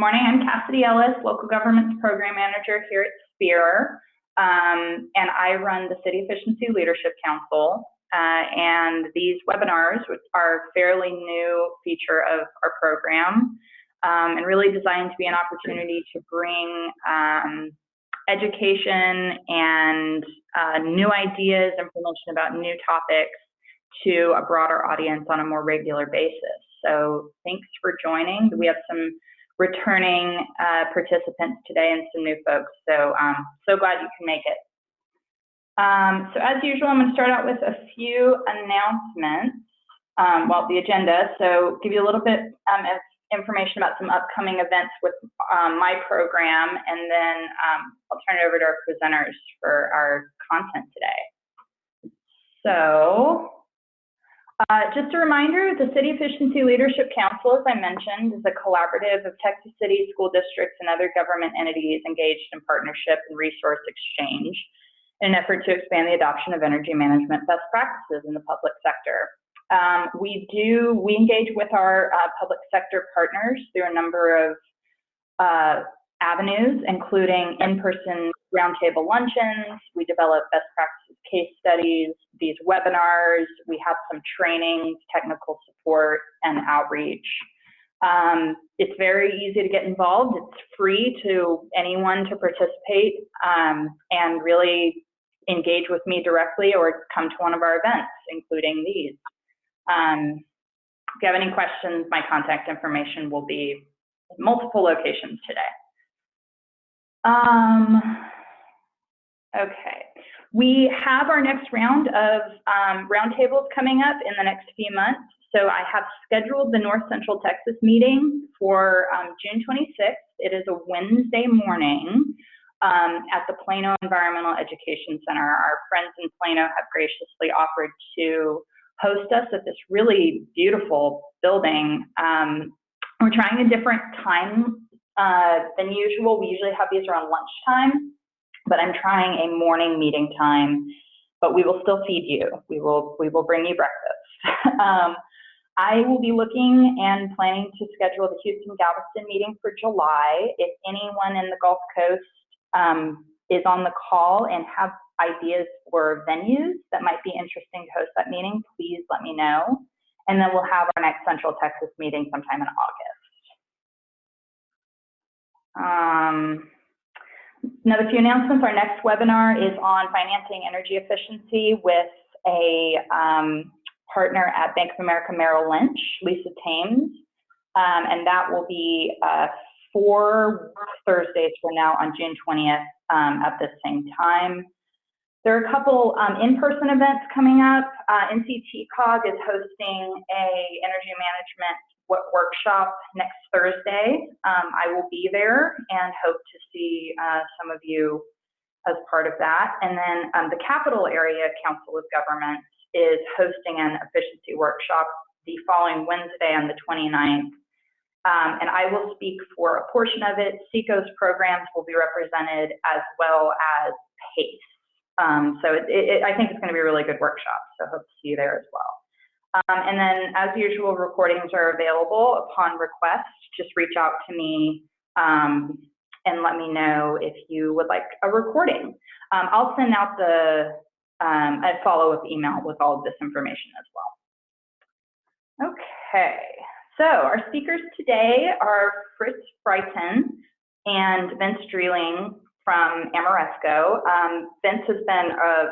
morning. I'm Cassidy Ellis, Local Governments Program Manager here at SPEAR, and I run the City Efficiency Leadership Council. And these webinars, which are a fairly new feature of our program, and really designed to be an opportunity to bring education and new ideas, information about new topics to a broader audience on a more regular basis. So thanks for joining. We have some returning participants today and some new folks. So so glad you can make it. So as usual, I'm going to start out with a few announcements, the agenda. So give you a little bit of information about some upcoming events with my program, and then I'll turn it over to our presenters for our content today. So just a reminder, the City Efficiency Leadership Council, as I mentioned, is a collaborative of Texas City school districts and other government entities engaged in partnership and resource exchange in an effort to expand the adoption of energy management best practices in the public sector. We engage with our public sector partners through a number of avenues, including in-person roundtable luncheons. We develop best practices case studies, these webinars. We have some training, technical support, and outreach. It's very easy to get involved. It's free to anyone to participate and really engage with me directly or come to one of our events, including these. If you have any questions, my contact information will be in multiple locations today. Okay, we have our next round of roundtables coming up in the next few months. So I have scheduled the North Central Texas meeting for June 26th. It is a Wednesday morning at the Plano Environmental Education Center. Our friends in Plano have graciously offered to host us at this really beautiful building. We're trying a different time than usual. We usually have these around lunchtime, but I'm trying a morning meeting time, but we will still feed you. We will bring you breakfast. I will be looking and planning to schedule the Houston-Galveston meeting for July. If anyone in the Gulf Coast is on the call and have ideas for venues that might be interesting to host that meeting, please let me know. And then we'll have our next Central Texas meeting sometime in August. Another few announcements. Our next webinar is on financing energy efficiency with a partner at Bank of America Merrill Lynch, Lisa Thames, and that will be 4 Thursdays from now on June 20th at the same time. There are a couple in-person events coming up. NCTCOG is hosting a energy management workshop next Thursday. I will be there and hope to see some of you as part of that. And then the Capital Area Council of Governments is hosting an efficiency workshop the following Wednesday on the 29th. And I will speak for a portion of it. CECO's programs will be represented as well as PACE. So I think it's going to be a really good workshop, so hope to see you there as well. And then, as usual, recordings are available upon request. Just reach out to me and let me know if you would like a recording. I'll send out a follow-up email with all of this information as well. Okay, so our speakers today are Fritz Freiten and Vince Dreeling from Amoresco. Vince has been a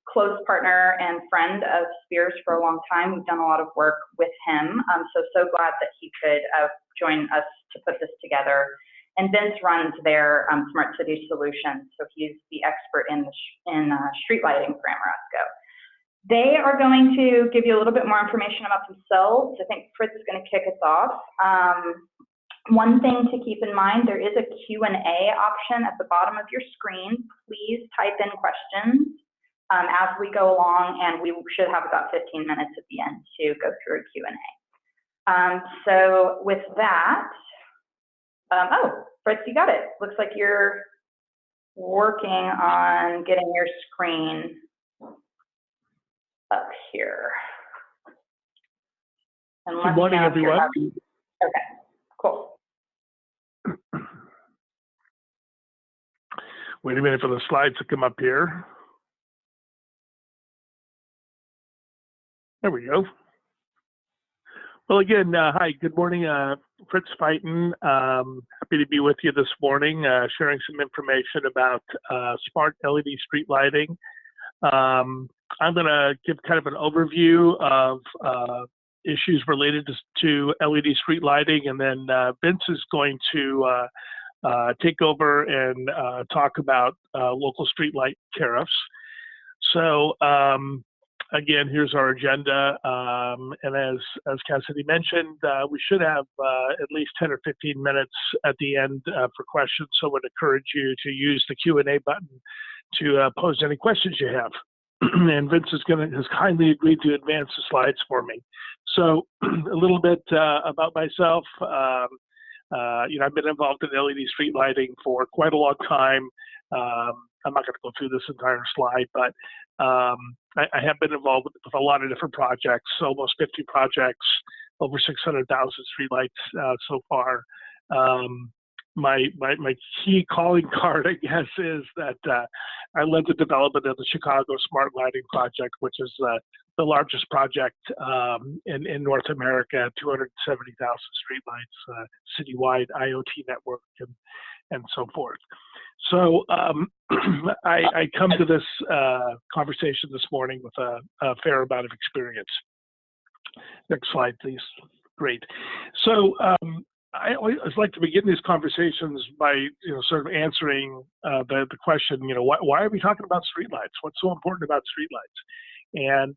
close partner and friend of SPEAR's for a long time. We've done a lot of work with him, so glad that he could join us to put this together. And Vince runs their Smart City Solutions, so he's the expert in street lighting for Amoresco. They are going to give you a little bit more information about themselves. I think Fritz is going to kick us off. One thing to keep in mind, there is a Q&A option at the bottom of your screen. Please type in questions as we go along, and we should have about 15 minutes at the end to go through a Q&A. So with that, oh, Fritz, you got it. Looks like you're working on getting your screen up here. Good morning, everyone. Okay, cool. Wait a minute for the slides to come up here. There we go. Well, again, hi, good morning. Fritz Feiten. Happy to be with you this morning, sharing some information about smart LED street lighting. I'm going to give kind of an overview of issues related to LED street lighting, and then Vince is going to take over and talk about local street light tariffs. So again, here's our agenda, and as Cassidy mentioned, we should have at least 10 or 15 minutes at the end for questions, so I would encourage you to use the Q&A button to pose any questions you have. And Vince has kindly agreed to advance the slides for me. So a little bit about myself. I've been involved in LED street lighting for quite a long time. I'm not going to go through this entire slide, but I have been involved with a lot of different projects, almost 50 projects, over 600,000 streetlights so far. My key calling card, I guess, is that I led the development of the Chicago Smart Lighting Project, which is the largest project in North America, 270,000 streetlights, citywide IoT network, and so forth. So I come to this conversation this morning with a fair amount of experience. Next slide, please. Great. So I always like to begin these conversations by sort of answering the question, why are we talking about streetlights? What's so important about streetlights? And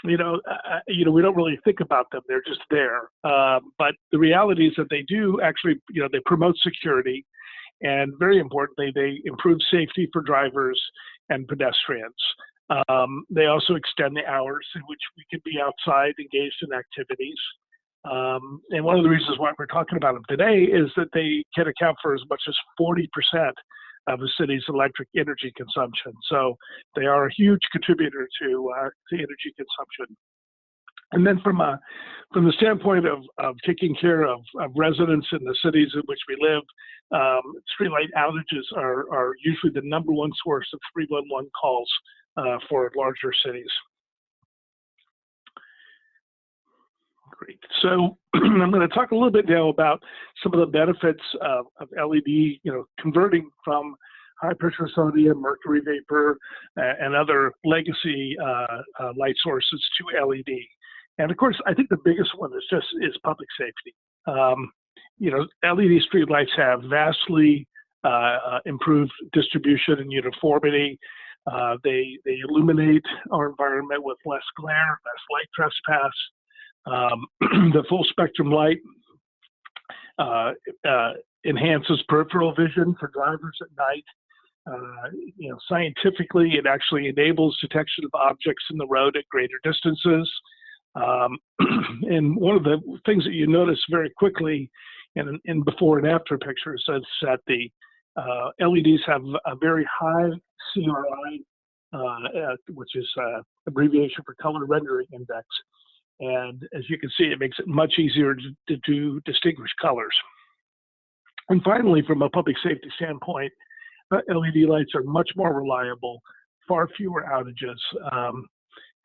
we don't really think about them; they're just there. But the reality is that they do actually, they promote security. And very importantly, they improve safety for drivers and pedestrians. They also extend the hours in which we can be outside engaged in activities. And one of the reasons why we're talking about them today is that they can account for as much as 40% of the city's electric energy consumption. So they are a huge contributor to energy consumption. And then from the standpoint of taking care of residents in the cities in which we live, streetlight outages are usually the #1 source of 311 calls for larger cities. Great. So I'm going to talk a little bit now about some of the benefits of LED, converting from high pressure sodium, mercury vapor, and other legacy light sources to LED. And of course, I think the biggest one is public safety. LED streetlights have vastly improved distribution and uniformity. They illuminate our environment with less glare, less light trespass. The full spectrum light enhances peripheral vision for drivers at night. Scientifically, it actually enables detection of objects in the road at greater distances. And one of the things that you notice very quickly in before and after pictures is that the LEDs have a very high CRI, which is abbreviation for color rendering index. And as you can see, it makes it much easier to distinguish colors. And finally, from a public safety standpoint, LED lights are much more reliable, far fewer outages.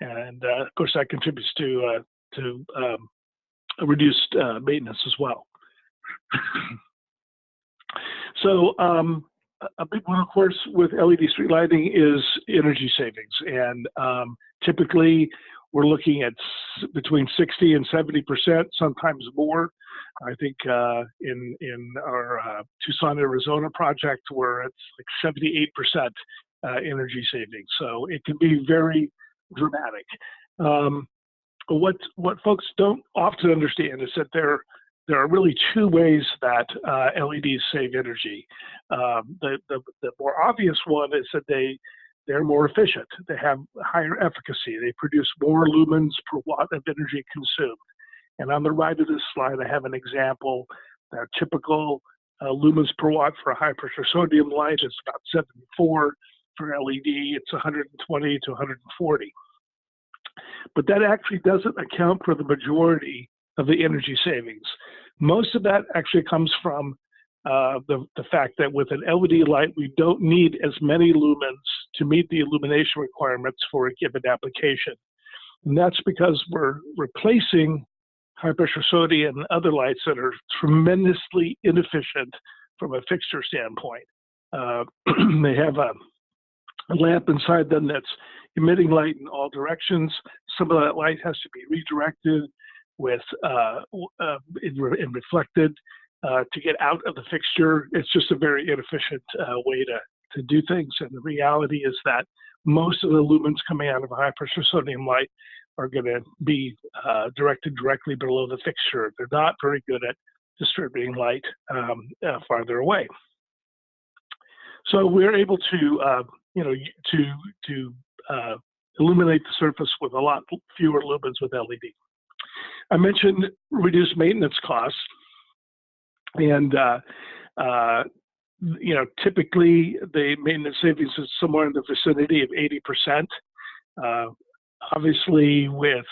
And of course, that contributes to a reduced maintenance as well. So a big one, of course, with LED street lighting is energy savings. And typically, we're looking at between 60 and 70%, sometimes more. I think in our Tucson, Arizona project, we're at like 78% energy savings. So it can be very dramatic. What folks don't often understand is that there are really two ways that LEDs save energy. The more obvious one is that they're more efficient. They have higher efficacy. They produce more lumens per watt of energy consumed. And on the right of this slide, I have an example. Our typical lumens per watt for a high pressure sodium light is about 74. For LED, it's 120 to 140. But that actually doesn't account for the majority of the energy savings. Most of that actually comes from the fact that with an LED light, we don't need as many lumens to meet the illumination requirements for a given application. And that's because we're replacing high pressure sodium and other lights that are tremendously inefficient from a fixture standpoint. They have a lamp inside them that's emitting light in all directions. Some of that light has to be redirected with and reflected to get out of the fixture. It's just a very inefficient way to do things. And the reality is that most of the lumens coming out of a high pressure sodium light are going to be directed directly below the fixture. They're not very good at distributing light farther away. So we're able to, illuminate the surface with a lot fewer lumens with LED. I mentioned reduced maintenance costs, and typically the maintenance savings is somewhere in the vicinity of 80%. Obviously, with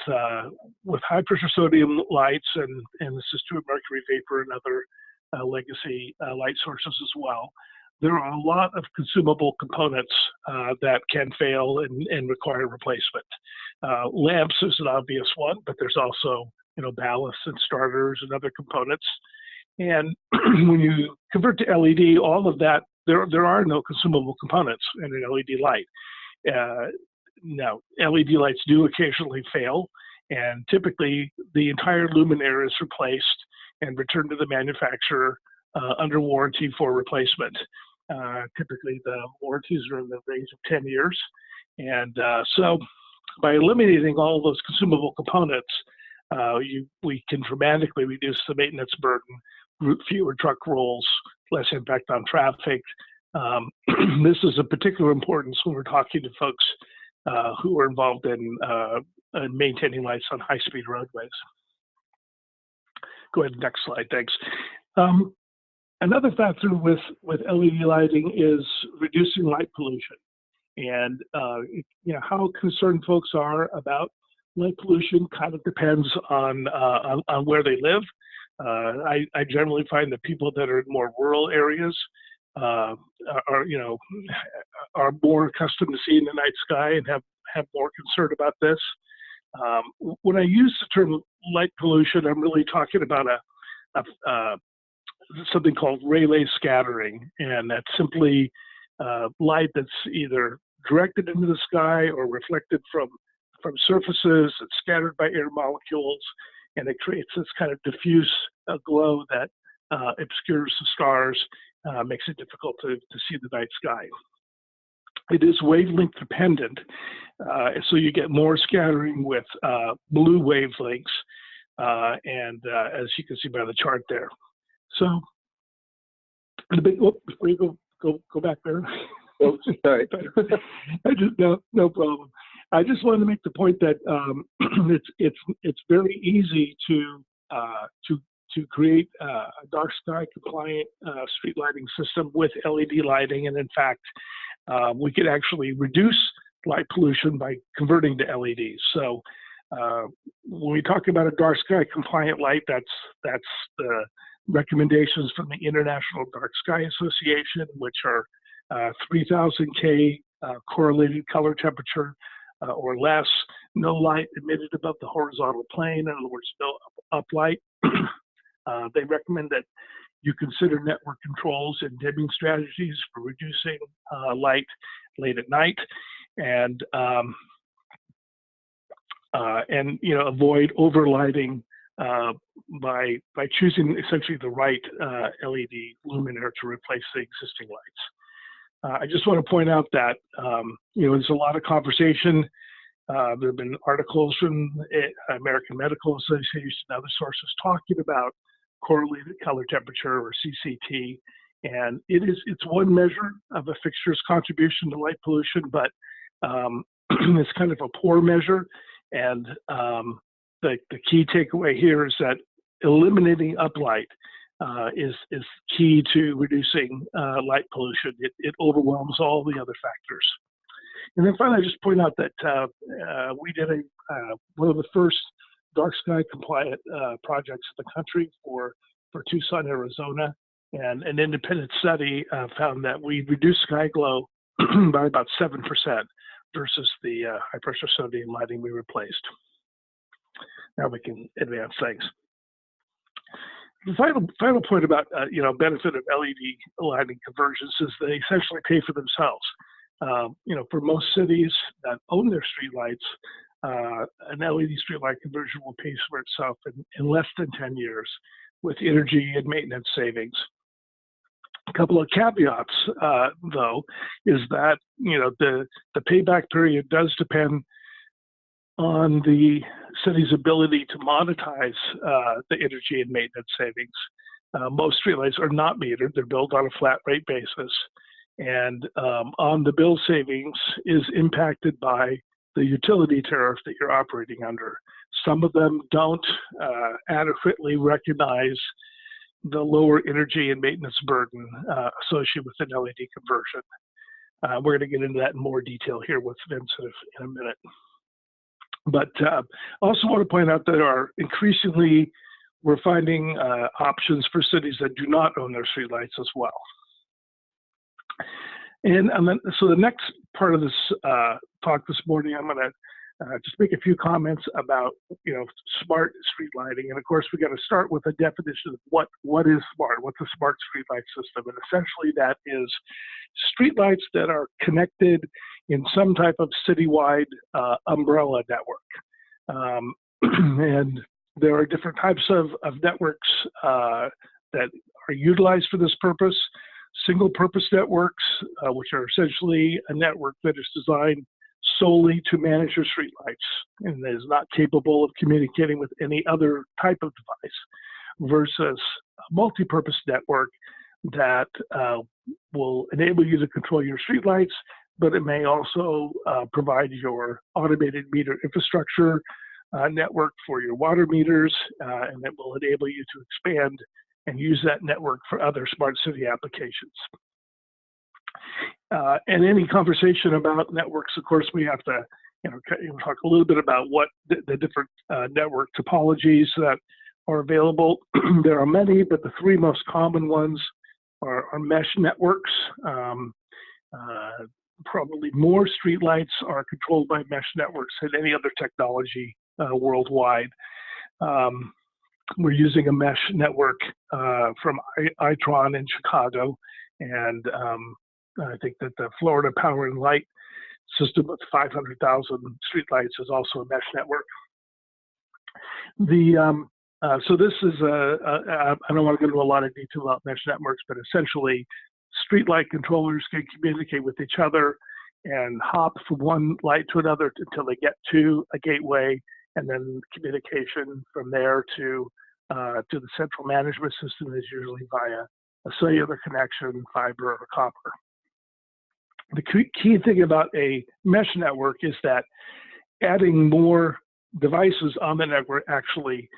high pressure sodium lights, and this is true of mercury vapor and other legacy light sources as well, there are a lot of consumable components that can fail and require replacement. Lamps is an obvious one, but there's also ballasts and starters and other components. And when you convert to LED, all of that, there are no consumable components in an LED light. Now, LED lights do occasionally fail, and typically the entire luminaire is replaced and returned to the manufacturer under warranty for replacement. Typically the warranties are in the range of 10 years. And so by eliminating all of those consumable components, we can dramatically reduce the maintenance burden, fewer truck rolls, less impact on traffic. This is of particular importance when we're talking to folks who are involved in maintaining lights on high-speed roadways. Go ahead, next slide, thanks. Another factor with LED lighting is reducing light pollution. And how concerned folks are about light pollution kind of depends on where they live. I generally find that people that are in more rural areas are more accustomed to seeing the night sky and have more concern about this. When I use the term light pollution, I'm really talking about something called Rayleigh scattering, and that's simply light that's either directed into the sky or reflected from surfaces. It's scattered by air molecules, and it creates this kind of diffuse glow that obscures the stars, makes it difficult to see the night sky. It is wavelength dependent, so you get more scattering with blue wavelengths, and as you can see by the chart there. So, before you go back there. Oh, sorry. No problem. I just wanted to make the point that it's very easy to create a dark sky compliant street lighting system with LED lighting, and in fact, we could actually reduce light pollution by converting to LEDs. So when we talk about a dark sky compliant light, that's the recommendations from the International Dark Sky Association, which are 3000 K correlated color temperature or less, no light emitted above the horizontal plane, in other words, no uplight. They recommend that you consider network controls and dimming strategies for reducing light late at night, and avoid overlighting by choosing essentially the right LED luminaire to replace the existing lights. I just want to point out that there's a lot of conversation. There have been articles from American Medical Association and other sources talking about correlated color temperature, or CCT, and it's one measure of a fixture's contribution to light pollution, but it's kind of a poor measure. And the key takeaway here is that eliminating uplight is key to reducing light pollution. It overwhelms all the other factors. And then finally, I just point out that we did one of the first dark sky compliant projects in the country for Tucson, Arizona. And an independent study found that we reduced sky glow by about 7% versus the high pressure sodium lighting we replaced. Now we can advance things. The final point about benefit of LED lighting conversions is they essentially pay for themselves. For most cities that own their streetlights, an LED streetlight conversion will pay for itself in less than 10 years with energy and maintenance savings. A couple of caveats, though, is that the payback period does depend on the city's ability to monetize the energy and maintenance savings. Most streetlights are not metered; they're billed on a flat rate basis, and on the bill savings is impacted by the utility tariff that you're operating under. Some of them don't adequately recognize the lower energy and maintenance burden associated with an LED conversion. We're going to get into that in more detail here with Vince in a minute. But I also want to point out that we're finding options for cities that do not own their streetlights as well. So the next part of this talk this morning, I'm going to just make a few comments about smart street lighting, and of course we got to start with a definition of what is smart. What's a smart streetlight system? And essentially that is streetlights that are connected in some type of citywide umbrella network. And there are different types of networks that are utilized for this purpose. Single purpose networks, which are essentially a network that is designed solely to manage your streetlights and is not capable of communicating with any other type of device, versus a multi-purpose network that will enable you to control your streetlights, but it may also provide your automated meter infrastructure network for your water meters, and it will enable you to expand and use that network for other smart city applications. And any conversation about networks, of course, we have to talk a little bit about what the different network topologies that are available. There are many, but the three most common ones are mesh networks. Probably more streetlights are controlled by mesh networks than any other technology worldwide. We're using a mesh network from Itron in Chicago, and I think that the Florida Power and Light system with 500,000 streetlights is also a mesh network. So this is I don't want to go into a lot of detail about mesh networks, but essentially streetlight controllers can communicate with each other and hop from one light to another until they get to a gateway, and then communication from there to the central management system is usually via a cellular connection, fiber, or copper. The key thing about a mesh network is that adding more devices on the network actually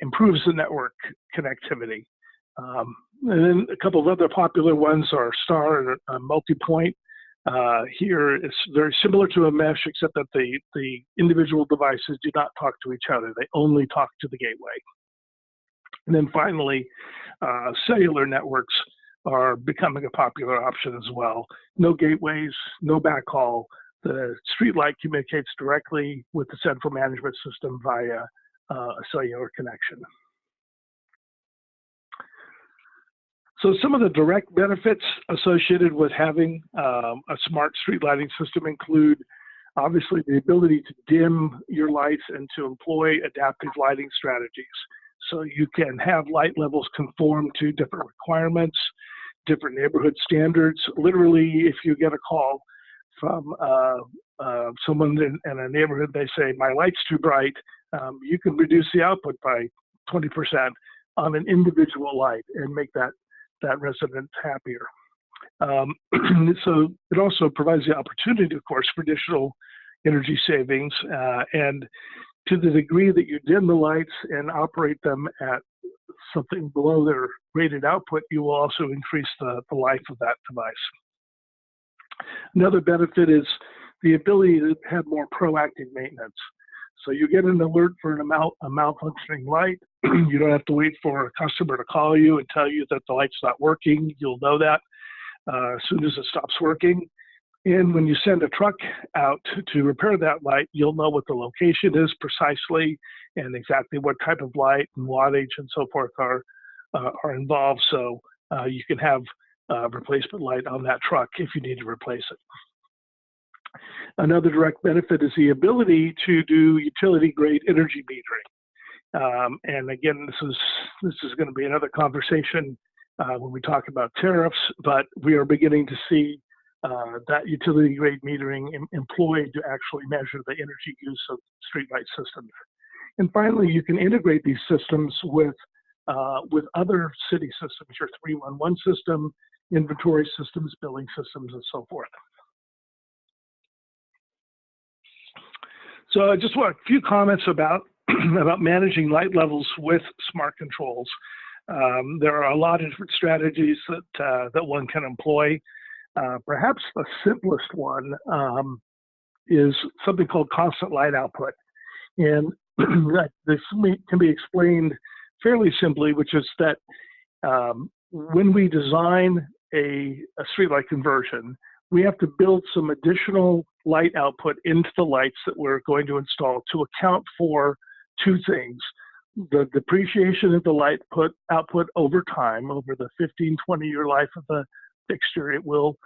improves the network connectivity. And then a couple of other popular ones are star and multi-point. Here it's very similar to a mesh, except that the individual devices do not talk to each other. They only talk to the gateway. And then finally, cellular networks are becoming a popular option as well. No gateways, no backhaul. The streetlight communicates directly with the central management system via a cellular connection. So some of the direct benefits associated with having a smart street lighting system include, obviously, the ability to dim your lights and to employ adaptive lighting strategies. So you can have light levels conform to different requirements, different neighborhood standards. Literally, if you get a call from someone in a neighborhood, they say, my light's too bright, you can reduce the output by 20% on an individual light and make that resident happier. So it also provides the opportunity, of course, for additional energy savings. And to the degree that you dim the lights and operate them at something below their rated output, you will also increase the life of that device. Another benefit is the ability to have more proactive maintenance. So you get an alert for a malfunctioning light, You don't have to wait for a customer to call you and tell you that the light's not working. You'll know that as soon as it stops working. And when you send a truck out to repair that light, you'll know what the location is precisely and exactly what type of light and wattage and so forth are involved. So you can have replacement light on that truck if you need to replace it. Another direct benefit is the ability to do utility grade energy metering. And again, this is going to be another conversation when we talk about tariffs, but we are beginning to see that utility grade metering employed to actually measure the energy use of streetlight systems. And finally, you can integrate these systems with other city systems, your 311 system, inventory systems, billing systems, and so forth. So I just want a few comments about managing light levels with smart controls. There are a lot of different strategies that one can employ. Perhaps the simplest one is something called constant light output. And this can be explained fairly simply, which is that when we design a streetlight conversion, we have to build some additional light output into the lights that we're going to install to account for two things: the depreciation of the light output over time. Over the 15-20-year life of the fixture, it will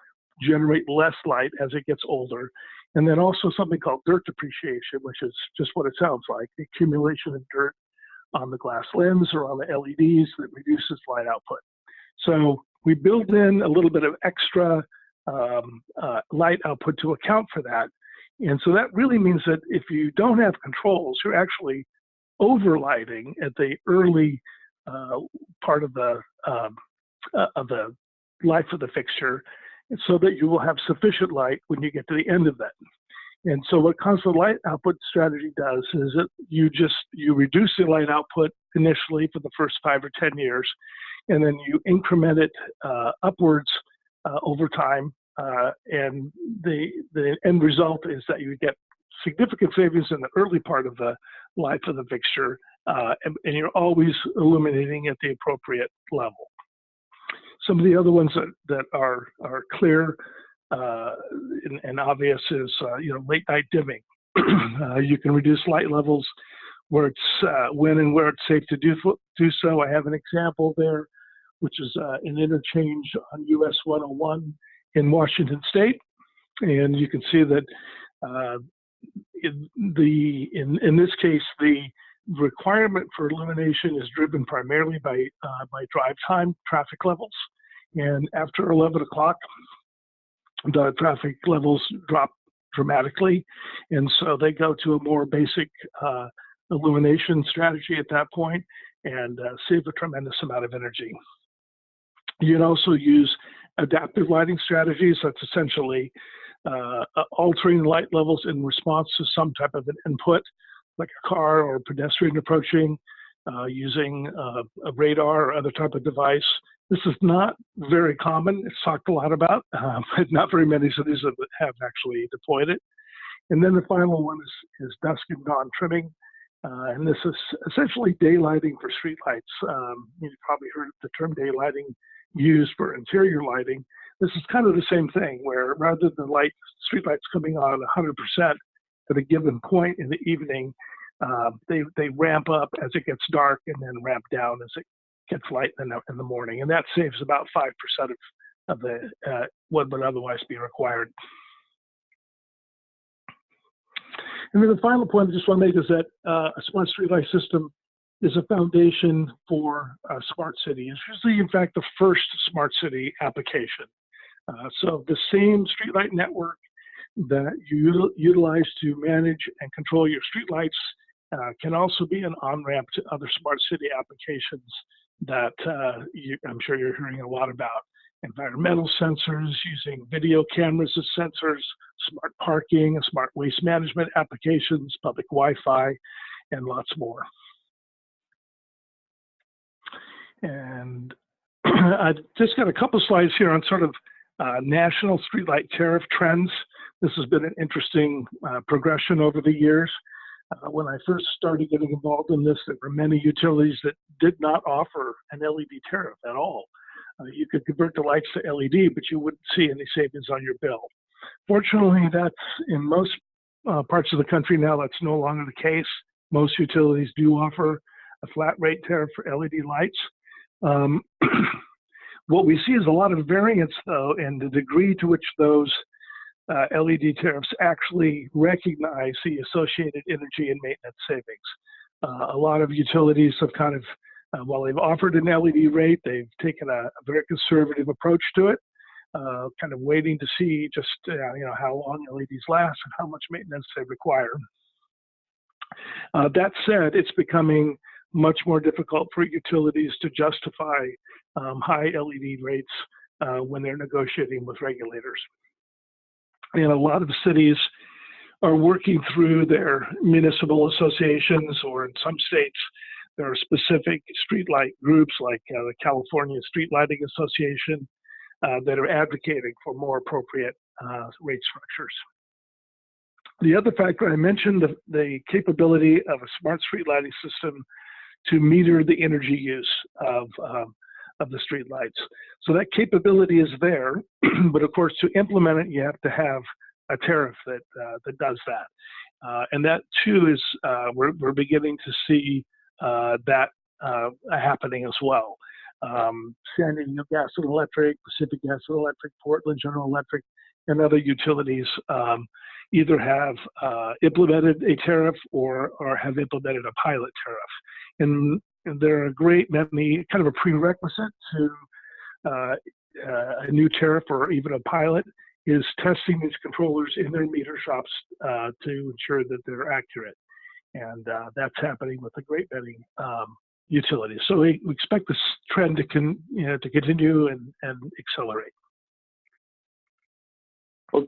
generate less light as it gets older. And then also something called dirt depreciation, which is just what it sounds like, the accumulation of dirt on the glass lens or on the LEDs that reduces light output. So we build in a little bit of extra light output to account for that. And so that really means that if you don't have controls, you're actually overlighting at the early part of the life of the fixture, so that you will have sufficient light when you get to the end of that. And so what constant light output strategy does is that you reduce the light output initially for the first 5 or 10 years, and then you increment it upwards over time. And the end result is that you get significant savings in the early part of the life of the fixture, and you're always illuminating at the appropriate level. Some of the other ones that are clear and obvious is late night dimming. You can reduce light levels where it's when and where it's safe to do so. I have an example there, which is an interchange on US 101 in Washington State, and you can see that in this case the requirement for illumination is driven primarily by drive time, traffic levels, and after 11 o'clock, the traffic levels drop dramatically, and so they go to a more basic illumination strategy at that point and save a tremendous amount of energy. You can also use adaptive lighting strategies. That's essentially altering light levels in response to some type of an input, like a car or a pedestrian approaching, using a radar or other type of device. This is not very common. It's talked a lot about, but not very many cities have actually deployed it. And then the final one is dusk and dawn trimming. And this is essentially daylighting for streetlights. You've probably heard the term daylighting used for interior lighting. This is kind of the same thing, where rather than streetlights coming on 100% at a given point in the evening, they ramp up as it gets dark and then ramp down as it gets light in the morning. And that saves about 5% of the what would otherwise be required. And then the final point I just want to make is that a smart streetlight system is a foundation for a smart city. It's usually, in fact, the first smart city application. So the same streetlight network that you utilize to manage and control your streetlights can also be an on-ramp to other smart city applications that I'm sure you're hearing a lot about. Environmental sensors, using video cameras as sensors, smart parking, smart waste management applications, public Wi-Fi, and lots more. And I just got a couple slides here on sort of national streetlight tariff trends. This has been an interesting progression over the years. When I first started getting involved in this, there were many utilities that did not offer an LED tariff at all. You could convert the lights to LED, but you wouldn't see any savings on your bill. Fortunately, that's in most parts of the country now, that's no longer the case. Most utilities do offer a flat rate tariff for LED lights. What we see is a lot of variance, though, in the degree to which those LED tariffs actually recognize the associated energy and maintenance savings. A lot of utilities have kind of, while they've offered an LED rate, they've taken a very conservative approach to it, kind of waiting to see just how long LEDs last and how much maintenance they require. That said, it's becoming much more difficult for utilities to justify high LED rates when they're negotiating with regulators. And a lot of cities are working through their municipal associations, or in some states, there are specific streetlight groups like the California Streetlighting Association that are advocating for more appropriate rate structures. The other factor I mentioned, the capability of a smart street lighting system to meter the energy use of the street lights. So that capability is there, but of course to implement it, you have to have a tariff that does that. And that too is, we're beginning to see that happening as well. San Diego Gas and Electric, Pacific Gas and Electric, Portland General Electric, and other utilities either have implemented a tariff or have implemented a pilot tariff. And there are a great many, kind of a prerequisite to a new tariff or even a pilot is testing these controllers in their meter shops to ensure that they're accurate. And that's happening with a great many utilities. So we expect this trend to continue and accelerate. Well,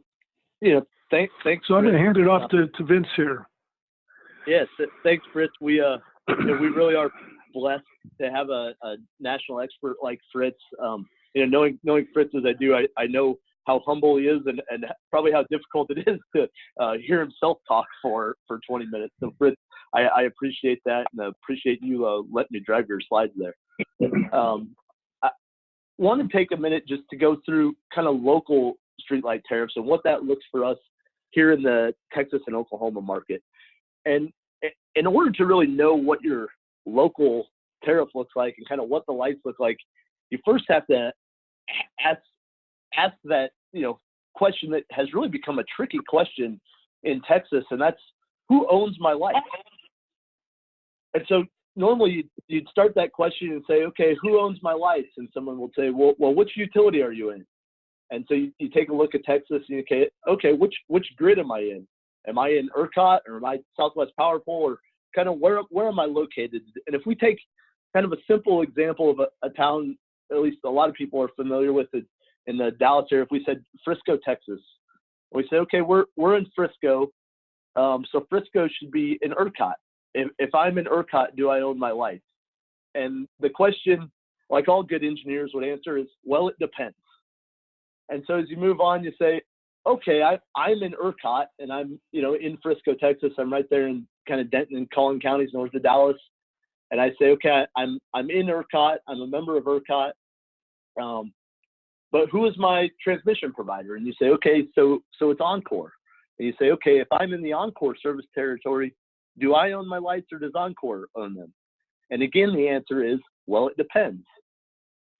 thanks. So I'm going to hand it off to Vince here. Yes, thanks, Fritz. We really are blessed to have a national expert like Fritz. Knowing Fritz as I do, I know how humble he is and probably how difficult it is to hear himself talk for 20 minutes. So Fritz, I appreciate that, and I appreciate you letting me drive your slides there. I want to take a minute just to go through kind of local streetlight tariffs and what that looks for us here in the Texas and Oklahoma market. And in order to really know what your local tariff looks like and kind of what the lights look like, you first have to ask that question that has really become a tricky question in Texas, and that's, who owns my light? And so normally you'd start that question and say, okay, who owns my lights? And someone will say, well, which utility are you in? And so you take a look at Texas and okay, which grid am I in? Am I in ERCOT, or am I Southwest Power Pole, or kind of where am I located? And if we take kind of a simple example of a town, at least a lot of people are familiar with it in the Dallas area, if we said Frisco, Texas, we say, okay, we're in Frisco, so Frisco should be in ERCOT. If I'm in ERCOT, do I own my lights? And the question, like all good engineers would answer, is, well, it depends. And so as you move on, you say, okay, I'm in ERCOT, and I'm in Frisco, Texas. I'm right there in kind of Denton and Collin counties north of Dallas. And I say, okay, I'm in ERCOT. I'm a member of ERCOT. But who is my transmission provider? And you say, okay, so it's Encore. And you say, okay, if I'm in the Encore service territory, do I own my lights, or does Encore own them? And again, the answer is, well, it depends.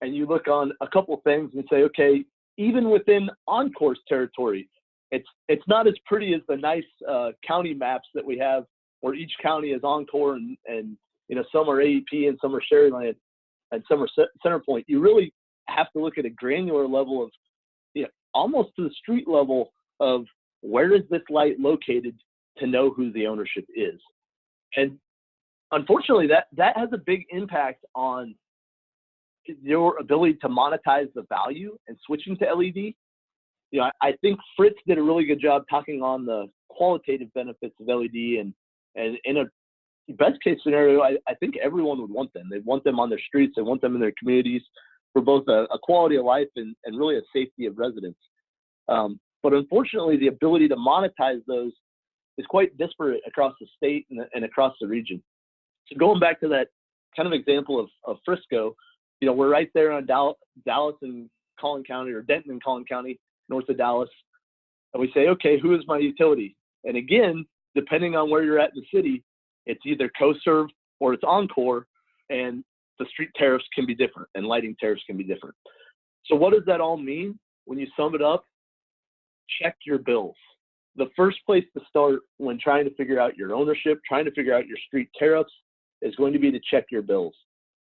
And you look on a couple things and say, okay, even within Encore's territory, it's not as pretty as the nice county maps that we have, where each county is Encore and some are AEP and some are Sharyland and some are Centerpoint. You really have to look at a granular level of, almost to the street level of, where is this light located to know who the ownership is. And unfortunately, that has a big impact on your ability to monetize the value and switching to LED. I think Fritz did a really good job talking on the qualitative benefits of LED, and in a best case scenario, I think everyone would want them. They want them on their streets. They want them in their communities for both a quality of life and really a safety of residents. But unfortunately, the ability to monetize those is quite disparate across the state and across the region. So going back to that kind of example of Frisco, you know, we're right there on Dallas and Collin County, or Denton and Collin County, north of Dallas. And we say, okay, who is my utility? And again, depending on where you're at in the city, it's either co-serve or it's Encore, and the street tariffs can be different and lighting tariffs can be different. So what does that all mean? When you sum it up, check your bills. The first place to start when trying to figure out your ownership, trying to figure out your street tariffs, is going to be to check your bills.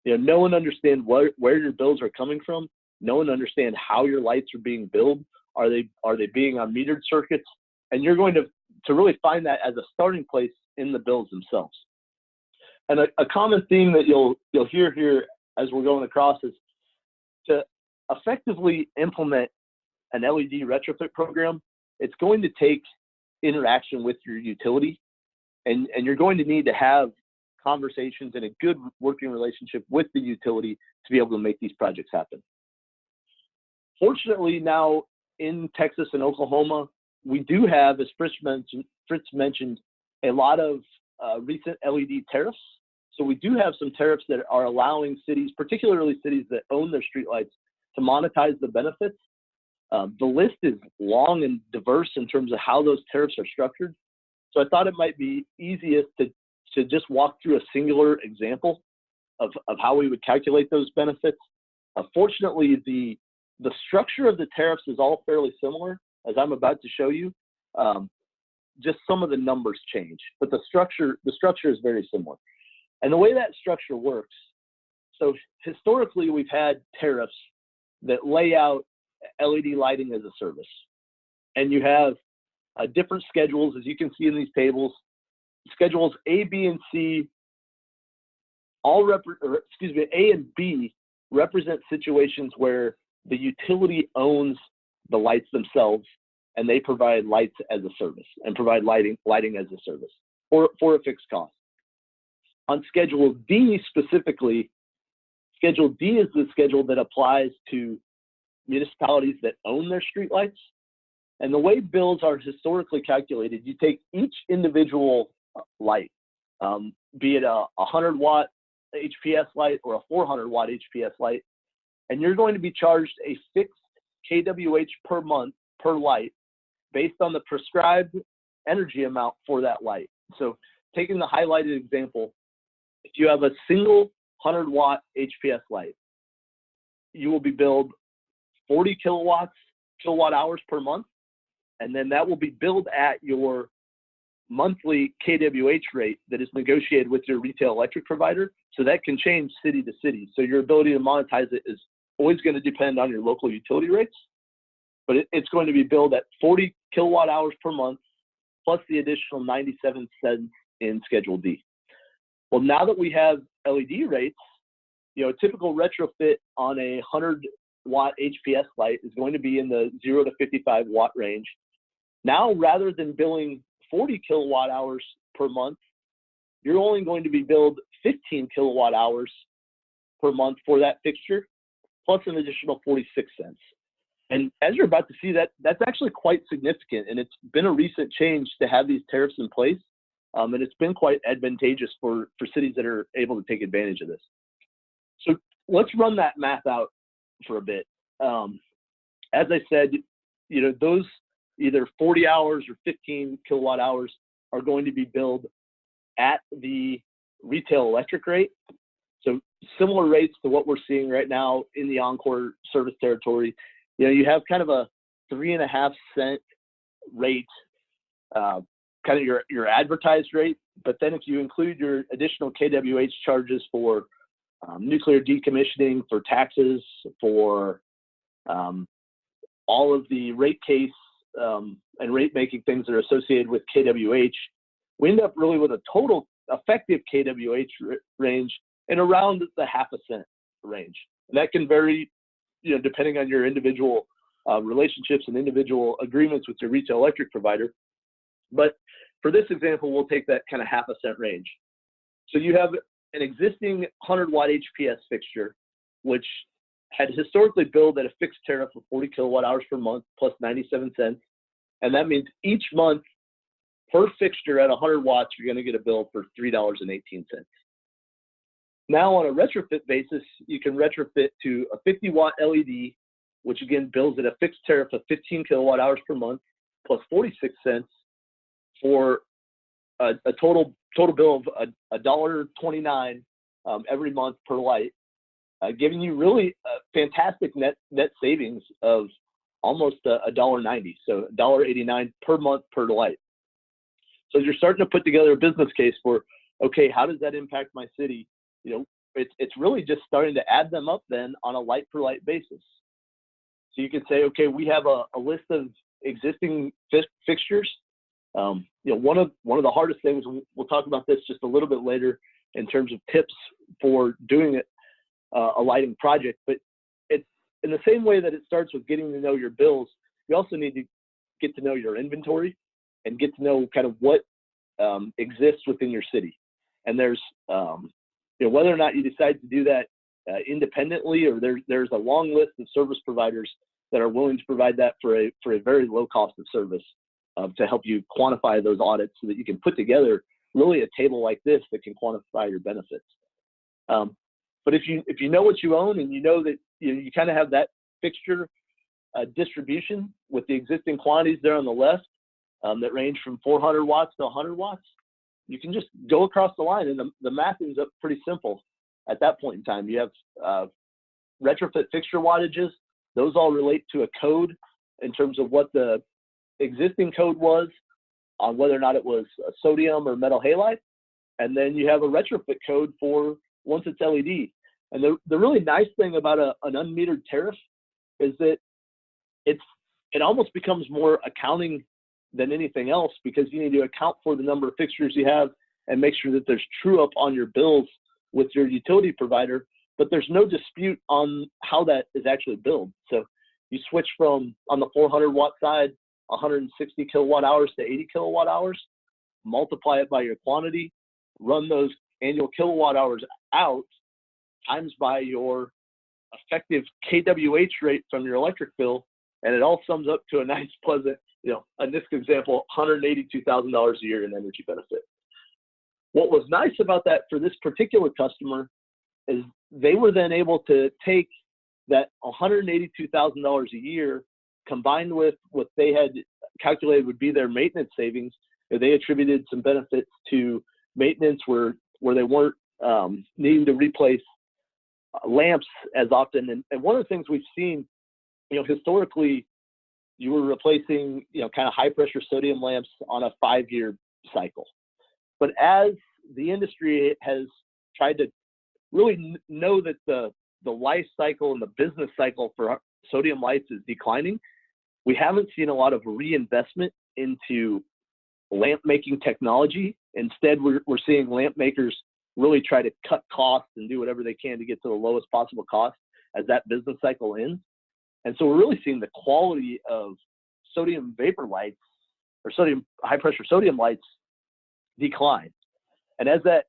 You know, no one understands where your bills are coming from. No one understands how your lights are being billed. Are they being on metered circuits? And you're going to really find that as a starting place in the bills themselves. And a common theme that you'll hear here as we're going across is to effectively implement an LED retrofit program. It's going to take interaction with your utility, and you're going to need to have conversations and a good working relationship with the utility to be able to make these projects happen. Fortunately, now in Texas and Oklahoma, we do have, as Fritz mentioned, a lot of recent LED tariffs. So we do have some tariffs that are allowing cities, particularly cities that own their streetlights, to monetize the benefits. The list is long and diverse in terms of how those tariffs are structured. So I thought it might be easiest to just walk through a singular example of how we would calculate those benefits. Fortunately, the structure of the tariffs is all fairly similar, as I'm about to show you. Just some of the numbers change, but the structure is very similar. And the way that structure works, so historically we've had tariffs that lay out LED lighting as a service. And you have different schedules, as you can see in these tables. Schedules A, B, and C, A and B represent situations where the utility owns the lights themselves, and they provide lights as a service and provide lighting as a service for a fixed cost. On Schedule D specifically, Schedule D is the schedule that applies to municipalities that own their streetlights. And the way bills are historically calculated, you take each individual light, be it a 100-watt HPS light or a 400-watt HPS light, and you're going to be charged a fixed kWh per month per light based on the prescribed energy amount for that light. So taking the highlighted example, if you have a single 100-watt HPS light, you will be billed 40 kilowatt hours per month, and then that will be billed at your monthly kWh rate that is negotiated with your retail electric provider. So that can change city to city. So your ability to monetize it is always going to depend on your local utility rates, but it's going to be billed at 40 kilowatt hours per month, plus the additional 97 cents in Schedule D. Well, now that we have LED rates, you know, a typical retrofit on a 100-watt HPS light is going to be in the 0 to 55 watt range. Now, rather than billing 40 kilowatt hours per month, you're only going to be billed 15 kilowatt hours per month for that fixture, plus an additional 46 cents. And as you're about to see, that's actually quite significant, and it's been a recent change to have these tariffs in place, and it's been quite advantageous for cities that are able to take advantage of this. So let's run that math out for a bit. As I said, you know, those either 40 hours or 15 kilowatt hours are going to be billed at the retail electric rate. So similar rates to what we're seeing right now in the Encore service territory. You know, you have kind of a 3.5 cent rate, kind of your advertised rate, but then if you include your additional kWh charges for nuclear decommissioning, for taxes, for all of the rate case and rate making things that are associated with kWh, we end up really with a total effective kWh range in around the 0.5 cent range. And that can vary, you know, depending on your individual relationships and individual agreements with your retail electric provider. But for this example, we'll take that kind of 0.5 cent range. So you have an existing 100-watt HPS fixture, which had historically billed at a fixed tariff of 40 kilowatt hours per month plus 97 cents. And that means each month per fixture at 100 watts, you're going to get a bill for $3.18. Now, on a retrofit basis, you can retrofit to a 50-watt LED, which again bills at a fixed tariff of 15 kilowatt hours per month, plus 46 cents for a total bill of $1.29 every month per light, giving you really a fantastic net savings of almost $1.90, so $1.89 per month per light. So you're starting to put together a business case for, okay, how does that impact my city? You know, it's really just starting to add them up then on a light per light basis. So you could say, okay, we have a list of existing fixtures. You know, one of the hardest things, we'll talk about this just a little bit later in terms of tips for doing a lighting project, but it's in the same way that it starts with getting to know your bills, you also need to get to know your inventory and get to know kind of what exists within your city. And there's, you know, whether or not you decide to do that independently, or there's a long list of service providers that are willing to provide that for a very low cost of service to help you quantify those audits so that you can put together really a table like this that can quantify your benefits. But if you know what you own and you know that you kind of have that fixture distribution with the existing quantities there on the left that range from 400 watts to 100 watts, you can just go across the line, and the math ends up pretty simple at that point in time. You have retrofit fixture wattages. Those all relate to a code in terms of what the existing code was on whether or not it was a sodium or metal halide. And then you have a retrofit code for once it's LED. And the really nice thing about an unmetered tariff is that it almost becomes more accounting than anything else, because you need to account for the number of fixtures you have and make sure that there's true up on your bills with your utility provider, but there's no dispute on how that is actually billed. So you switch from, on the 400 watt side, 160 kilowatt hours to 80 kilowatt hours, multiply it by your quantity, run those annual kilowatt hours out, times by your effective kWh rate from your electric bill, and it all sums up to a nice, pleasant, you know, in this example, $182,000 a year in energy benefit. What was nice about that for this particular customer is they were then able to take that $182,000 a year combined with what they had calculated would be their maintenance savings. They attributed some benefits to maintenance where they weren't needing to replace lamps as often. And one of the things we've seen, you know, historically, you were replacing, you know, kind of high pressure sodium lamps on a 5-year cycle. But as the industry has tried to really know that the life cycle and the business cycle for sodium lights is declining, we haven't seen a lot of reinvestment into lamp making technology. Instead, we're seeing lamp makers really try to cut costs and do whatever they can to get to the lowest possible cost as that business cycle ends. And so we're really seeing the quality of sodium vapor lights or high pressure sodium lights decline. And as that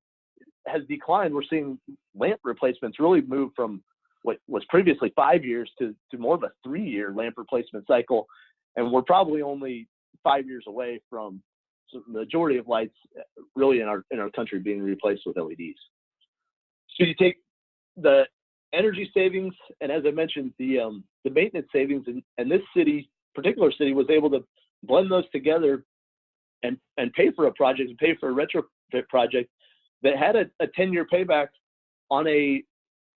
has declined, we're seeing lamp replacements really move from what was previously 5 years to more of a 3-year lamp replacement cycle. And we're probably only 5 years away from the majority of lights really in our country being replaced with LEDs. So you take the energy savings, and as I mentioned, the maintenance savings, and this particular city was able to blend those together and pay for a project and pay for a retrofit project that had a 10-year payback on a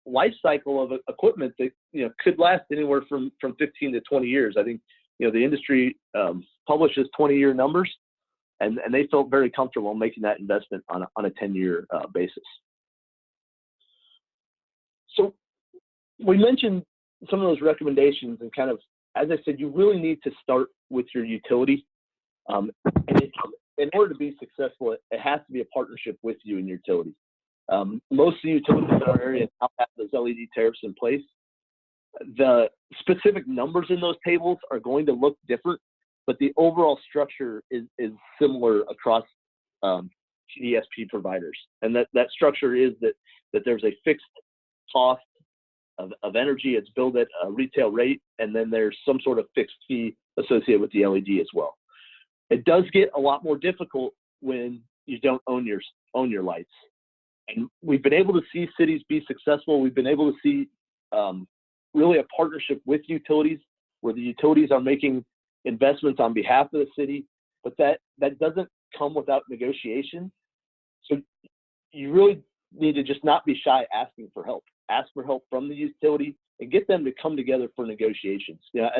life cycle of equipment that, you know, could last anywhere from 15 to 20 years. I think, you know, the industry publishes 20-year numbers, and they felt very comfortable making that investment on a 10-year basis. So we mentioned some of those recommendations, and kind of, as I said, you really need to start with your utility. And in order to be successful, it has to be a partnership with you and your utility. Most of the utilities in our area now have those LED tariffs in place. The specific numbers in those tables are going to look different, but the overall structure is similar across TDSP providers. And that structure is that there's a fixed cost of energy. It's billed at a retail rate, and then there's some sort of fixed fee associated with the LED as well. It does get a lot more difficult when you don't own your lights. And we've been able to see cities be successful. We've been able to see really a partnership with utilities where the utilities are making investments on behalf of the city, but that doesn't come without negotiation. So you really need to just not be shy asking for help. Ask for help from the utility and get them to come together for negotiations. You know,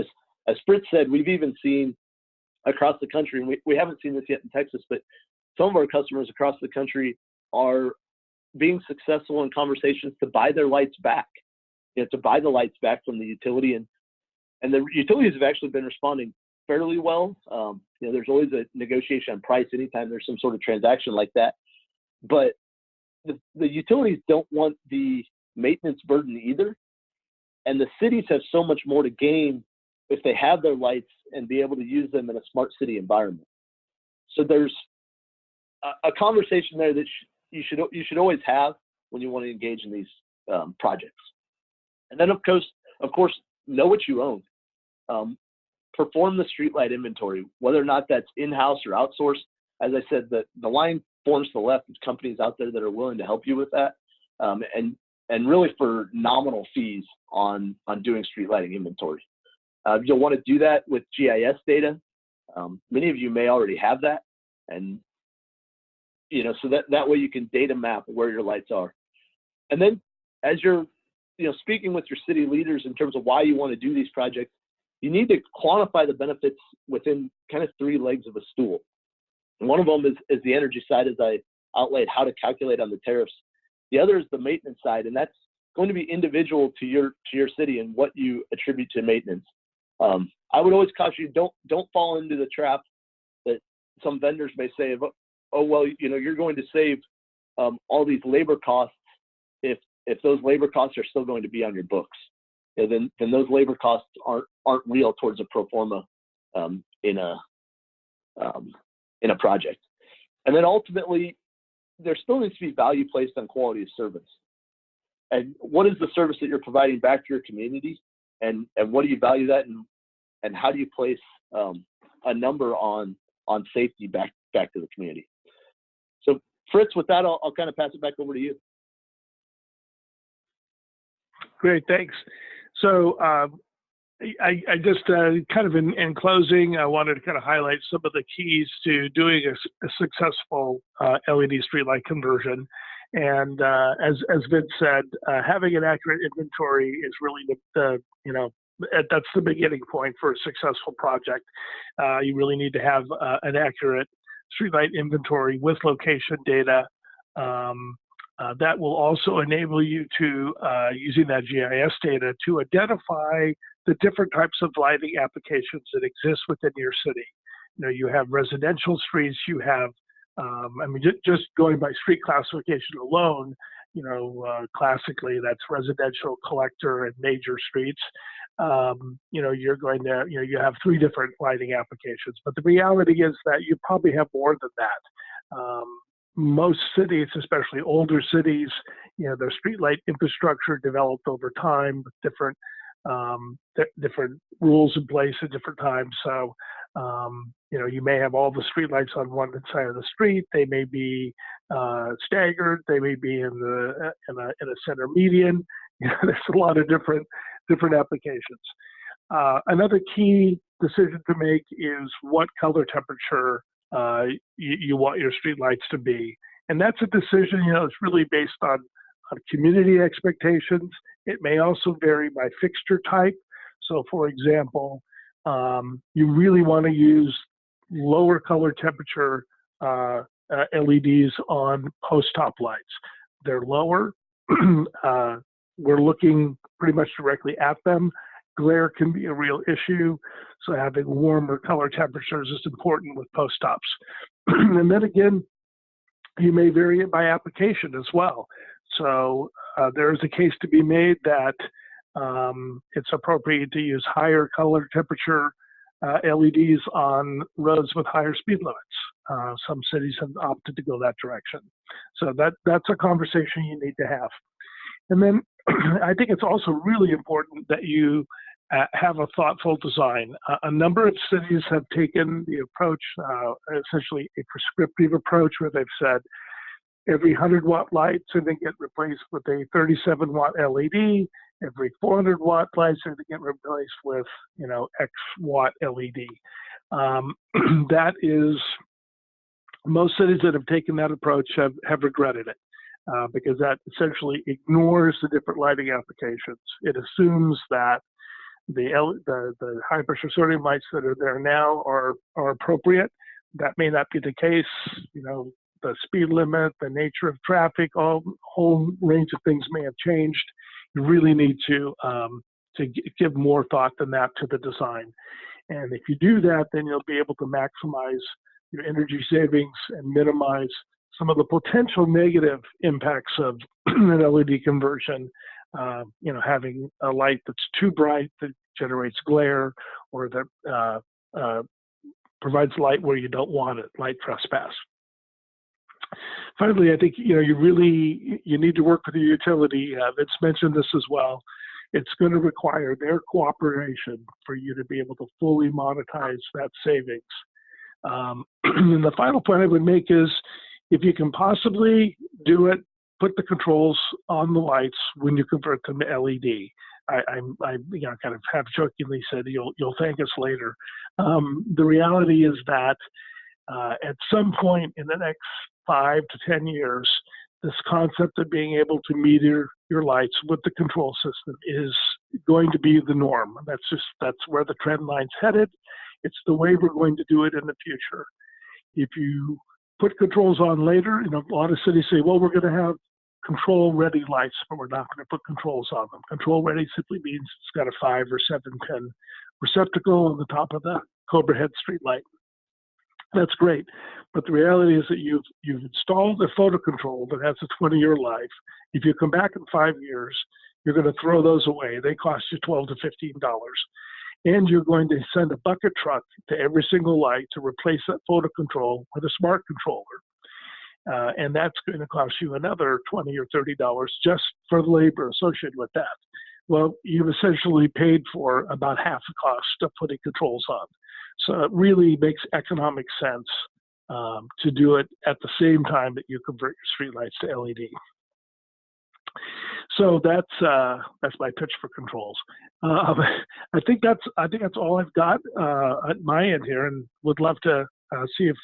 as Fritz said, we've even seen across the country, and we haven't seen this yet in Texas, but some of our customers across the country are being successful in conversations to buy their lights back, you know, to buy the lights back from the utility. And the utilities have actually been responding fairly well. You know, there's always a negotiation on price anytime there's some sort of transaction like that. But the utilities don't want the maintenance burden either. And the cities have so much more to gain if they have their lights and be able to use them in a smart city environment. So there's a conversation there that you should always have when you want to engage in these projects. And then of course, know what you own. Perform the streetlight inventory, whether or not that's in-house or outsourced. As I said, the line forms to the left. There's companies out there that are willing to help you with that, and really for nominal fees on doing street lighting inventory. You'll want to do that with GIS data. Many of you may already have that, and you know, so that way you can data map where your lights are. And then as you're speaking with your city leaders in terms of why you want to do these projects, you need to quantify the benefits within kind of three legs of a stool. And one of them is the energy side, as I outlaid how to calculate on the tariffs. The other is the maintenance side, and that's going to be individual to your city and what you attribute to maintenance. I would always caution you, don't fall into the trap that some vendors may say, oh well, you're going to save all these labor costs if those labor costs are still going to be on your books. And then those labor costs aren't real towards a pro forma in a project. And then ultimately, there still needs to be value placed on quality of service. And what is the service that you're providing back to your community, and what do you value that, and how do you place a number on safety back to the community? So Fritz, with that, I'll kind of pass it back over to you. Great, thanks. So I just kind of in closing, I wanted to kind of highlight some of the keys to doing a successful LED streetlight conversion. And as Vince said, having an accurate inventory is really that's the beginning point for a successful project. You really need to have an accurate streetlight inventory with location data. That will also enable you to, using that GIS data, to identify the different types of lighting applications that exist within your city. You have residential streets, you have, just going by street classification alone, classically that's residential, collector, and major streets. You're going to, you have three different lighting applications, but the reality is that you probably have more than that. Most cities, especially older cities, their streetlight infrastructure developed over time with different rules in place at different times. So, you may have all the streetlights on one side of the street. They may be staggered. They may be in a center median. There's a lot of different applications. Another key decision to make is what color temperature you want your streetlights to be, and that's a decision. It's really based on community expectations. It may also vary by fixture type. So, for example, you really want to use lower color temperature LEDs on post top lights. They're lower. We're looking pretty much directly at them. Glare can be a real issue, so having warmer color temperatures is important with post tops. And then again, you may vary it by application as well. So there is a case to be made that it's appropriate to use higher color temperature LEDs on roads with higher speed limits. Some cities have opted to go that direction. So that's a conversation you need to have. And then I think it's also really important that you have a thoughtful design. A number of cities have taken the approach, essentially a prescriptive approach, where they've said every 100-watt light should get replaced with a 37-watt LED. Every 400-watt light should get replaced with, X watt LED. That is, most cities that have taken that approach have regretted it. Because that essentially ignores the different lighting applications. It assumes that the high pressure sodium lights that are there now are appropriate. That may not be the case. The speed limit, the nature of traffic, whole range of things may have changed. You really need to give more thought than that to the design. And if you do that, then you'll be able to maximize your energy savings and minimize some of the potential negative impacts of an LED conversion, having a light that's too bright that generates glare, or that provides light where you don't want it, light trespass. Finally, I think you need to work with your utility. Vince mentioned this as well. It's going to require their cooperation for you to be able to fully monetize that savings. And the final point I would make is, if you can possibly do it, put the controls on the lights when you convert them to LED. I kind of have jokingly said you'll thank us later. The reality is that at some point in the next 5 to 10 years, this concept of being able to meter your lights with the control system is going to be the norm. That's where the trend line's headed. It's the way we're going to do it in the future. If you put controls on later, a lot of cities say, well, we're going to have control-ready lights, but we're not going to put controls on them. Control-ready simply means it's got a 5 or 7-pin receptacle on the top of the Cobra head street light. That's great, but the reality is that you've installed a photo control that has a 20-year life. If you come back in 5 years, you're going to throw those away. They cost you $12 to $15. And you're going to send a bucket truck to every single light to replace that photo control with a smart controller. And that's going to cost you another $20 or $30 just for the labor associated with that. Well, you've essentially paid for about half the cost of putting controls on. So it really makes economic sense to do it at the same time that you convert your streetlights to LED. So that's my pitch for controls. I think that's all I've got at my end here, and would love to see if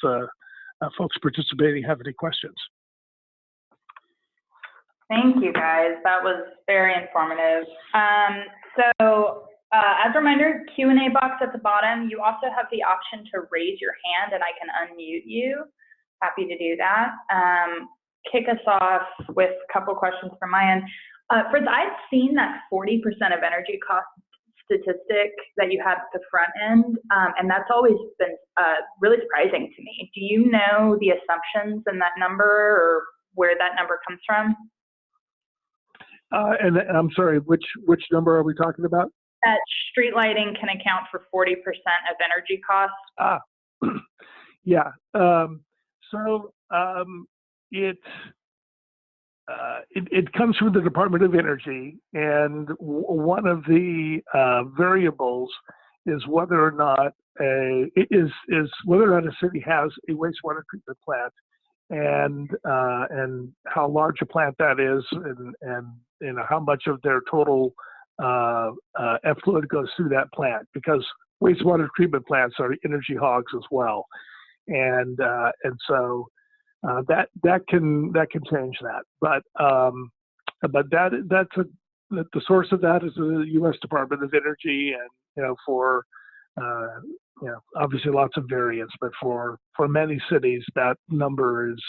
folks participating have any questions. Thank you, guys. That was very informative. So as a reminder, Q&A box at the bottom. You also have the option to raise your hand, and I can unmute you. Happy to do that. Kick us off with a couple questions from my end. Fritz, I've seen that 40% of energy cost statistic that you have at the front end, and that's always been really surprising to me. Do you know the assumptions in that number, or where that number comes from? And I'm sorry, which number are we talking about? That street lighting can account for 40% of energy costs. Yeah. It comes from the Department of Energy, and one of the variables is whether or not whether or not a city has a wastewater treatment plant, and how large a plant that is, and how much of their total effluent goes through that plant, because wastewater treatment plants are energy hogs as well, and so that can change that, but the source of that is the U.S. Department of Energy, and for obviously lots of variance, but for many cities that number is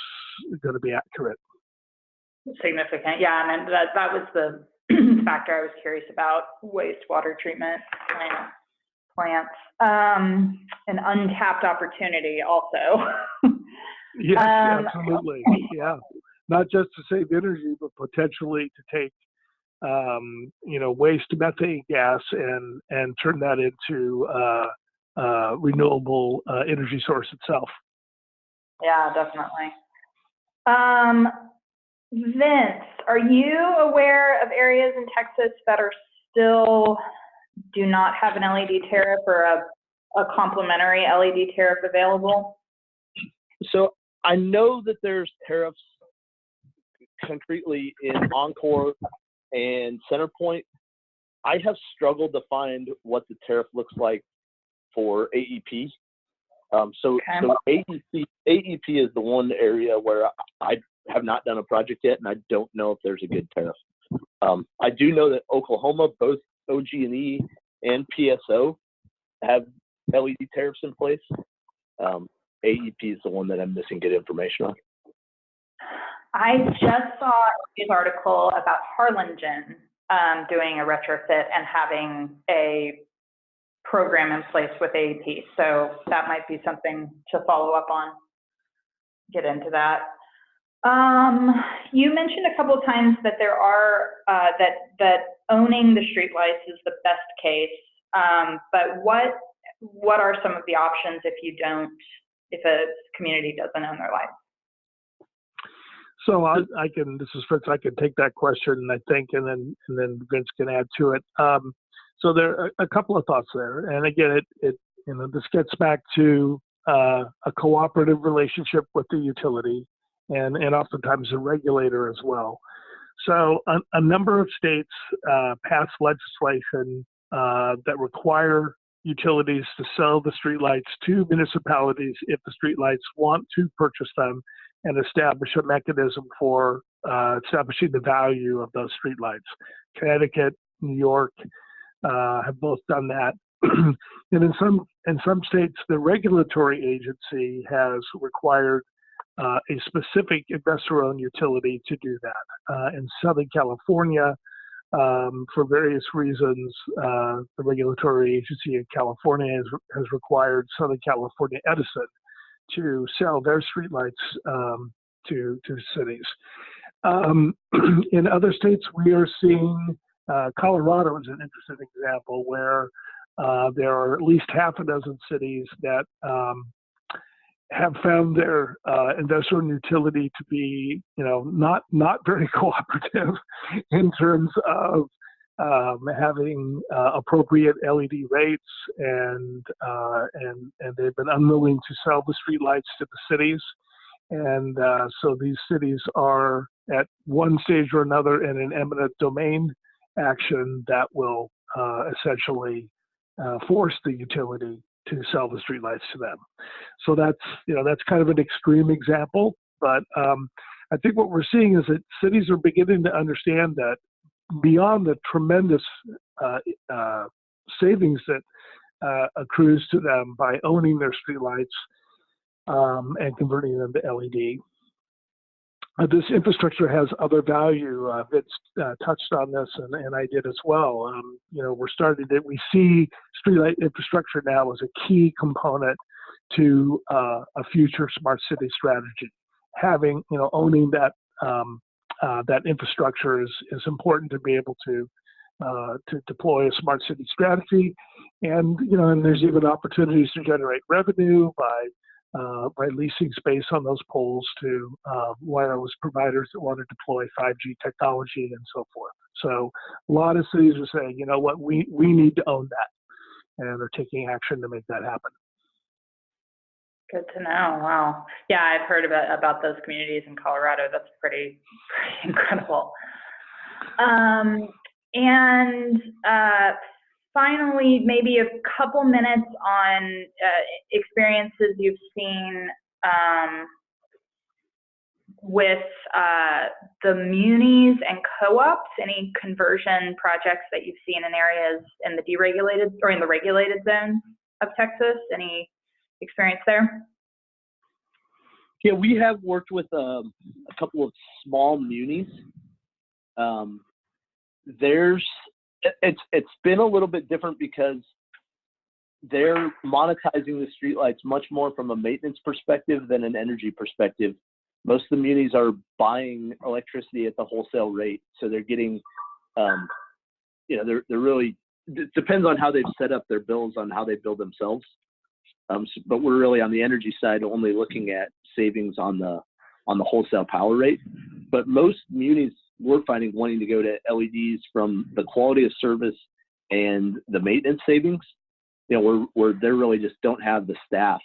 going to be accurate. Significant, yeah, and that was the factor I was curious about, wastewater treatment plants, an untapped opportunity also. Yes, absolutely. Yeah, not just to save energy, but potentially to take waste methane gas and turn that into renewable energy source itself. Yeah, definitely. Vince, are you aware of areas in Texas that are still do not have an LED tariff or a complementary LED tariff available? So I know that there's tariffs concretely in Encore and Centerpoint. I have struggled to find what the tariff looks like for AEP. So AEP is the one area where I have not done a project yet, and I don't know if there's a good tariff. I do know that Oklahoma, both OG&E and PSO have LED tariffs in place. AEP is the one that I'm missing good information on. I just saw a news article about Harlingen doing a retrofit and having a program in place with AEP. So that might be something to follow up on, get into that. You mentioned a couple of times that there are, that owning the streetlights is the best case. But what are some of the options if a community doesn't own their lights? So I can, this is Fritz, I can take that question, I think, and then Vince can add to it. So there are a couple of thoughts there. And again, this gets back to a cooperative relationship with the utility and oftentimes a regulator as well. So a number of states pass legislation that require utilities to sell the streetlights to municipalities if the streetlights want to purchase them and establish a mechanism for establishing the value of those streetlights. Connecticut, New York have both done that. And in some states, the regulatory agency has required a specific investor-owned utility to do that. In Southern California, for various reasons, the regulatory agency in California has required Southern California Edison to sell their streetlights to cities. In other states, we are seeing Colorado is an interesting example where there are at least half a dozen cities that have found their investor-owned utility to be, not very cooperative in terms of having appropriate LED rates, and they've been unwilling to sell the streetlights to the cities, and so these cities are at one stage or another in an eminent domain action that will essentially force the utility to sell the streetlights to them. So that's kind of an extreme example, but I think what we're seeing is that cities are beginning to understand that beyond the tremendous savings that accrues to them by owning their streetlights and converting them to LED, this infrastructure has other value. Vince touched on this, and I did as well. We see streetlight infrastructure now as a key component to a future smart city strategy. Having, owning that that infrastructure is important to be able to deploy a smart city strategy, and there's even opportunities to generate revenue by leasing space on those poles to wireless providers that want to deploy 5G technology and so forth. So a lot of cities are saying, you know what, we need to own that, and they're taking action to make that happen. Good to know. Wow. Yeah, I've heard about those communities in Colorado. That's pretty incredible. Finally, maybe a couple minutes on experiences you've seen with the munis and co-ops, any conversion projects that you've seen in areas in the deregulated or in the regulated zones of Texas. Any experience there? Yeah, we have worked with a couple of small munis. It's been a little bit different because they're monetizing the streetlights much more from a maintenance perspective than an energy perspective. Most of the munis are buying electricity at the wholesale rate, so they're getting, they're really, it depends on how they've set up their bills on how they bill themselves. But we're really on the energy side only looking at savings on the wholesale power rate. But most munis we're finding wanting to go to LEDs from the quality of service and the maintenance savings, you know, where they really just don't have the staff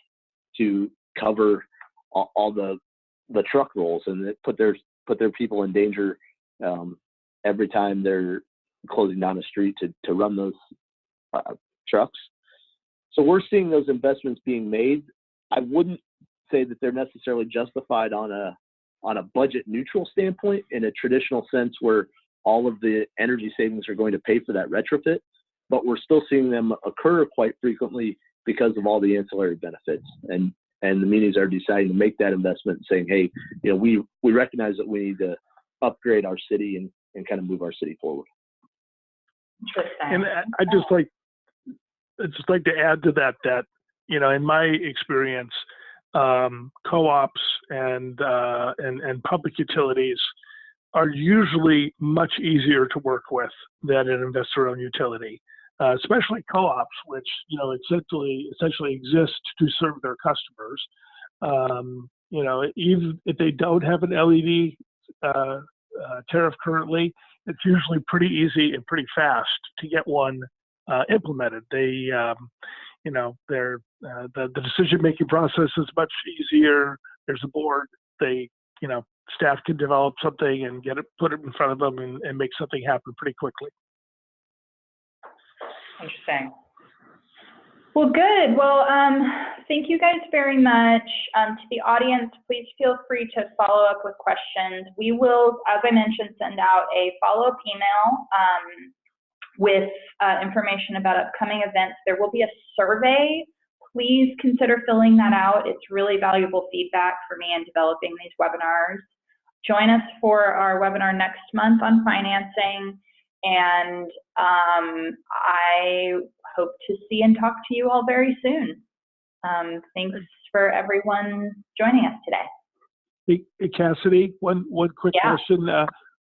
to cover all the truck rolls, and it put their people in danger every time they're closing down a street to run those trucks. So we're seeing those investments being made. I wouldn't say that they're necessarily justified on a budget neutral standpoint in a traditional sense where all of the energy savings are going to pay for that retrofit, but we're still seeing them occur quite frequently because of all the ancillary benefits. And the munis are deciding to make that investment and saying, hey, you know, we recognize that we need to upgrade our city and kind of move our city forward. And I'd just like to add to that, you know, in my experience, co-ops and public utilities are usually much easier to work with than an investor-owned utility, especially co-ops, which, you know, essentially exist to serve their customers. You know, even if they don't have an LED tariff currently, it's usually pretty easy and pretty fast to get one implemented. They, you know, the decision-making process is much easier. There's a board. They, you know, staff can develop something and put it in front of them and make something happen pretty quickly. Interesting. Well, good. Well, thank you guys very much. To the audience, please feel free to follow up with questions. We will, as I mentioned, send out a follow-up email with information about upcoming events. There will be a survey. Please consider filling that out. It's really valuable feedback for me in developing these webinars. Join us for our webinar next month on financing, and I hope to see and talk to you all very soon. Thanks for everyone joining us today. Hey, Cassidy, one quick question.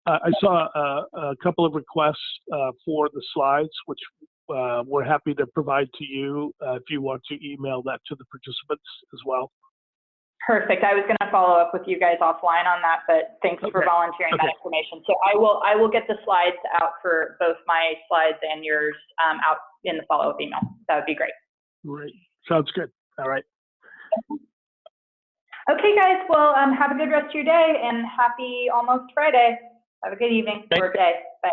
I saw a couple of requests for the slides, which we're happy to provide to you if you want to email that to the participants as well. Perfect. I was going to follow up with you guys offline on that, but thanks for volunteering that information. So I will get the slides out for both my slides and yours out in the follow-up email. That would be great. Great. Sounds good. All right. Okay, guys. Well, have a good rest of your day and happy almost Friday. Have a good evening or day. Bye.